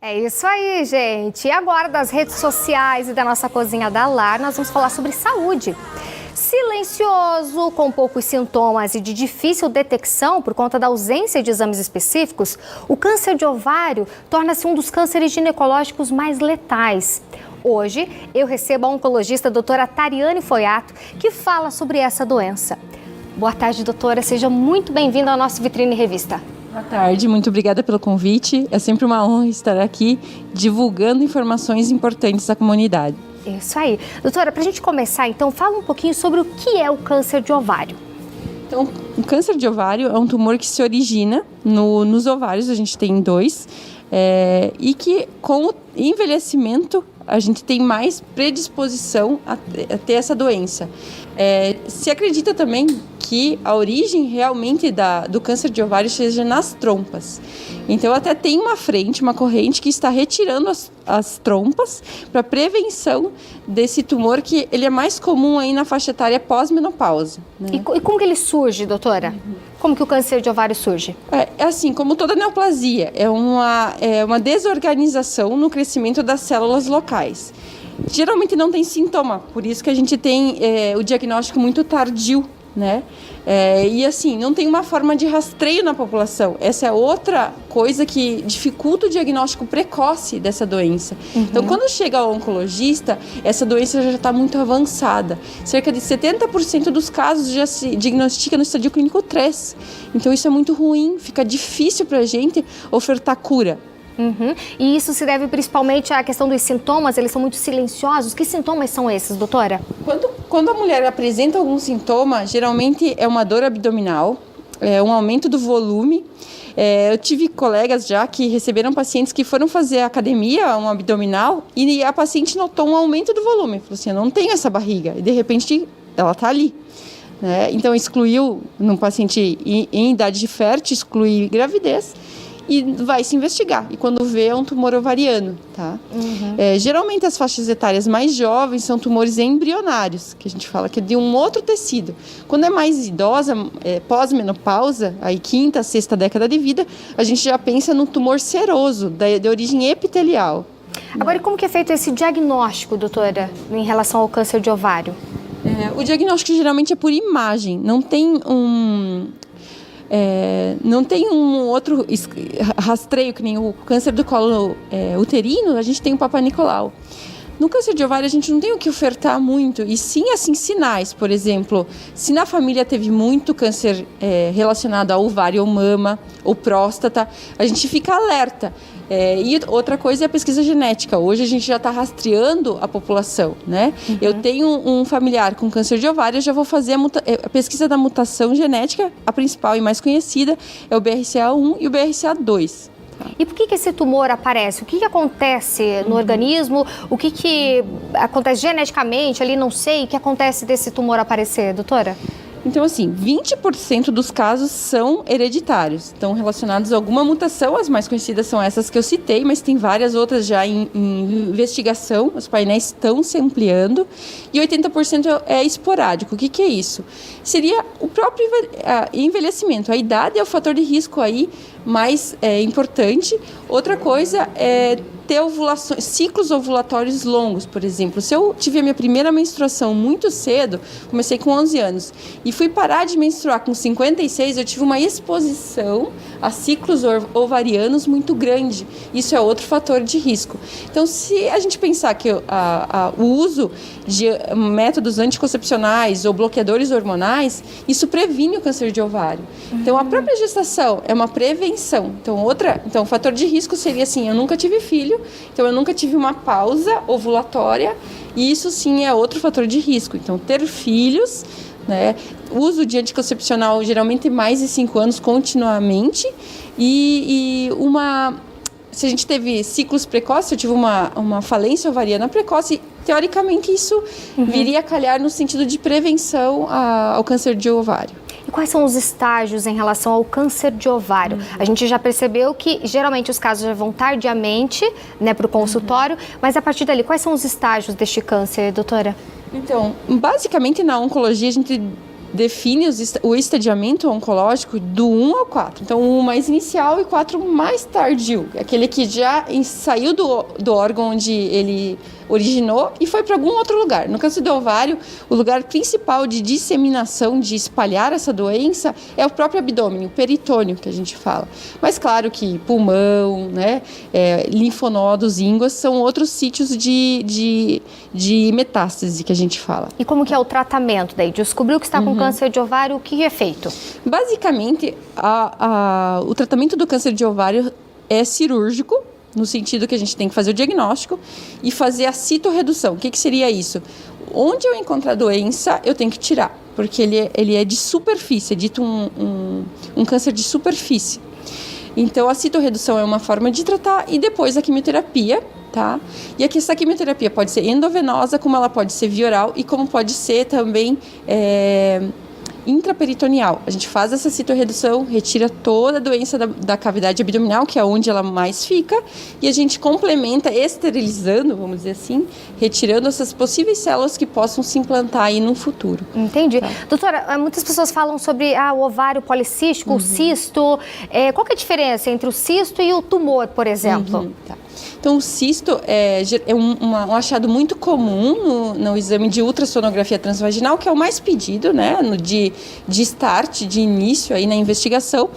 É isso aí, gente. E agora, das redes sociais e da nossa cozinha da Lar, nós vamos falar sobre saúde. Silencioso, com poucos sintomas e de difícil detecção por conta da ausência de exames específicos, o câncer de ovário torna-se um dos cânceres ginecológicos mais letais. Hoje, eu recebo a oncologista a doutora Tariane Foiato, que fala sobre essa doença. Boa tarde, doutora. Seja muito bem-vinda ao nosso Vitrine Revista. Boa tarde, muito obrigada pelo convite. É sempre uma honra estar aqui divulgando informações importantes à comunidade. Isso aí. Doutora, para a gente começar, então, fala um pouquinho sobre o que é o câncer de ovário. Então, o câncer de ovário é um tumor que se origina nos ovários, a gente tem dois, e que com o envelhecimento a gente tem mais predisposição a ter essa doença. Se acredita também que a origem realmente do câncer de ovário seja nas trompas. Então, até tem uma corrente que está retirando as trompas para prevenção desse tumor, que ele é mais comum aí na faixa etária pós-menopausa. Né? E como que ele surge, doutora? Como que o câncer de ovário surge? É assim, como toda neoplasia, é uma desorganização no crescimento das células locais. Geralmente não tem sintoma, por isso que a gente tem o diagnóstico muito tardio, né? E assim, não tem uma forma de rastreio na população. Essa é outra coisa que dificulta o diagnóstico precoce dessa doença. Então, quando chega ao oncologista, essa doença já está muito avançada. Cerca de 70% dos casos já se diagnostica no estadio clínico 3. Então, isso é muito ruim, fica difícil para a gente ofertar cura. E isso se deve principalmente à questão dos sintomas, eles são muito silenciosos. Que sintomas são esses, doutora? Quando a mulher apresenta algum sintoma, geralmente é uma dor abdominal, um aumento do volume. Eu tive colegas já que receberam pacientes que foram fazer academia, um abdominal, e a paciente notou um aumento do volume. Falou assim, eu não tenho essa barriga. E de repente ela está ali. Né? Então excluiu, num paciente em idade fértil, exclui gravidez. E vai se investigar. E quando vê, é um tumor ovariano, tá? Geralmente, as faixas etárias mais jovens são tumores embrionários, que a gente fala que é de um outro tecido. Quando é mais idosa, pós-menopausa, aí quinta, sexta década de vida, a gente já pensa no tumor seroso, de origem epitelial. Agora, e como que é feito esse diagnóstico, doutora, em relação ao câncer de ovário? O diagnóstico geralmente é por imagem, não tem um outro rastreio, que nem o câncer do colo uterino, a gente tem o Papa Nicolau. No câncer de ovário, a gente não tem o que ofertar muito, e sim, assim, sinais. Por exemplo, se na família teve muito câncer relacionado a ovário ou mama, ou próstata, a gente fica alerta. E outra coisa é a pesquisa genética. Hoje a gente já está rastreando a população, né? Eu tenho um familiar com câncer de ovário, eu já vou fazer a pesquisa da mutação genética. A principal e mais conhecida é o BRCA1 e o BRCA2. E por que esse tumor aparece? O que acontece no organismo? O que acontece geneticamente ali? Não sei. O que acontece desse tumor aparecer, doutora? Então, assim, 20% dos casos são hereditários, estão relacionados a alguma mutação. As mais conhecidas são essas que eu citei, mas tem várias outras já em investigação. Os painéis estão se ampliando. E 80% é esporádico. O que é isso? Seria o próprio envelhecimento. A idade é o fator de risco aí mais importante. Outra coisa é ter ciclos ovulatórios longos, por exemplo. Se eu tive a minha primeira menstruação muito cedo, comecei com 11 anos, e fui parar de menstruar com 56, eu tive uma exposição a ciclos ovarianos muito grande. Isso é outro fator de risco. Então, se a gente pensar que o uso de métodos anticoncepcionais ou bloqueadores hormonais, isso previne o câncer de ovário. Então, a própria gestação é uma prevenção. Então, o fator de risco seria assim, eu nunca tive filho, então eu nunca tive uma pausa ovulatória, e isso sim é outro fator de risco. Então, ter filhos, né, uso de anticoncepcional geralmente mais de 5 anos continuamente, se a gente teve ciclos precoces, eu tive uma falência ovariana precoce, teoricamente isso viria a calhar no sentido de prevenção ao câncer de ovário. E quais são os estágios em relação ao câncer de ovário? A gente já percebeu que geralmente os casos já vão tardiamente, né, para o consultório, mas a partir dali, quais são os estágios deste câncer, doutora? Então, basicamente na oncologia a gente define o estadiamento oncológico do 1 ao 4. Então, 1 mais inicial e 4 mais tardio. Aquele que já saiu do órgão onde ele originou e foi para algum outro lugar. No câncer do ovário, o lugar principal de disseminação, de espalhar essa doença, é o próprio abdômen, o peritônio, que a gente fala. Mas claro que pulmão, né, linfonodos, ínguas, são outros sítios de metástase que a gente fala. E como que é o tratamento daí? Descobriu que está com câncer de ovário, o que é feito? Basicamente, o tratamento do câncer de ovário é cirúrgico, no sentido que a gente tem que fazer o diagnóstico e fazer a citorredução. O que seria isso? Onde eu encontrar a doença, eu tenho que tirar, porque ele é de superfície, é dito um câncer de superfície. Então, a citorredução é uma forma de tratar e depois a quimioterapia, tá? E aqui essa quimioterapia pode ser endovenosa, como ela pode ser via oral e como pode ser também intraperitoneal. A gente faz essa citorredução, retira toda a doença da cavidade abdominal, que é onde ela mais fica, e a gente complementa esterilizando, vamos dizer assim, retirando essas possíveis células que possam se implantar aí no futuro. Entendi. Tá. Doutora, muitas pessoas falam sobre o ovário policístico, o cisto. Qual que é a diferença entre o cisto e o tumor, por exemplo? Tá. Então, o cisto é um achado muito comum no exame de ultrassonografia transvaginal, que é o mais pedido, né, de start, de início aí na investigação.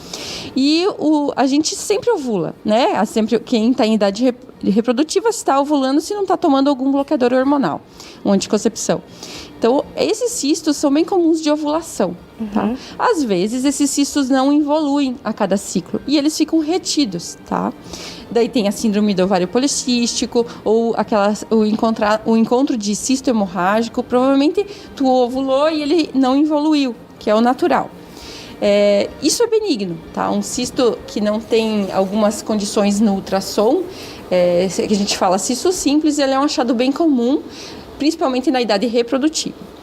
E a gente sempre ovula, né? Quem está em idade reprodutiva está ovulando se não está tomando algum bloqueador hormonal, uma anticoncepção. Então, esses cistos são bem comuns de ovulação, tá? Às vezes, esses cistos não evoluem a cada ciclo e eles ficam retidos, tá? Daí tem a síndrome do ovário policístico ou o encontro de cisto hemorrágico. Provavelmente, tu ovulou e ele não evoluiu, que é o natural. Isso é benigno, tá? Um cisto que não tem algumas condições no ultrassom, que a gente fala cisto simples, ele é um achado bem comum, principalmente na idade reprodutiva.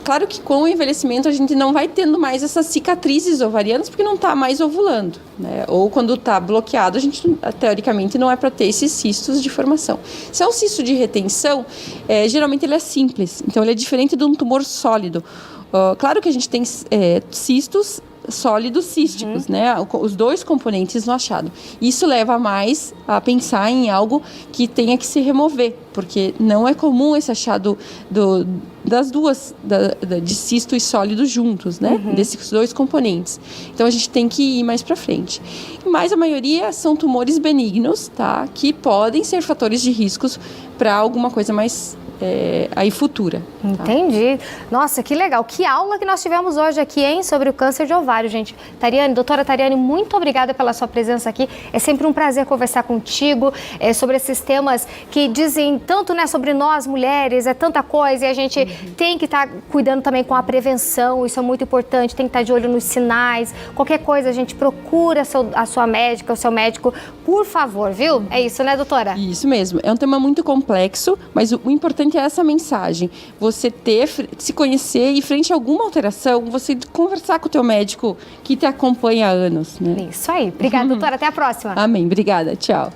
Claro que com o envelhecimento a gente não vai tendo mais essas cicatrizes ovarianas porque não está mais ovulando, né? Ou quando está bloqueado, a gente teoricamente não é para ter esses cistos de formação. Se é um cisto de retenção, geralmente ele é simples, então ele é diferente de um tumor sólido. Claro que a gente tem cistos sólidos císticos, né? Os dois componentes no achado. Isso leva mais a pensar em algo que tenha que se remover, porque não é comum esse achado das duas, de cisto e sólido juntos, né? Desses dois componentes. Então, a gente tem que ir mais para frente. Mas a maioria são tumores benignos, tá? Que podem ser fatores de riscos para alguma coisa mais aí futura. Tá? Entendi. Nossa, que legal. Que aula que nós tivemos hoje aqui, hein? Sobre o câncer de ovário, gente. Doutora Tariane, muito obrigada pela sua presença aqui. É sempre um prazer conversar contigo sobre esses temas que dizem tanto, né, sobre nós, mulheres, tanta coisa, e a gente tem que estar cuidando também com a prevenção, isso é muito importante, tem que estar de olho nos sinais. Qualquer coisa, a gente procura a sua médica, o seu médico, por favor, viu? É isso, né, doutora? Isso mesmo. É um tema muito complexo, mas o importante é essa mensagem. Você se conhecer e, frente a alguma alteração, você conversar com o teu médico que te acompanha há anos, né? Isso aí. Obrigada, doutora. Até a próxima. Amém. Obrigada. Tchau.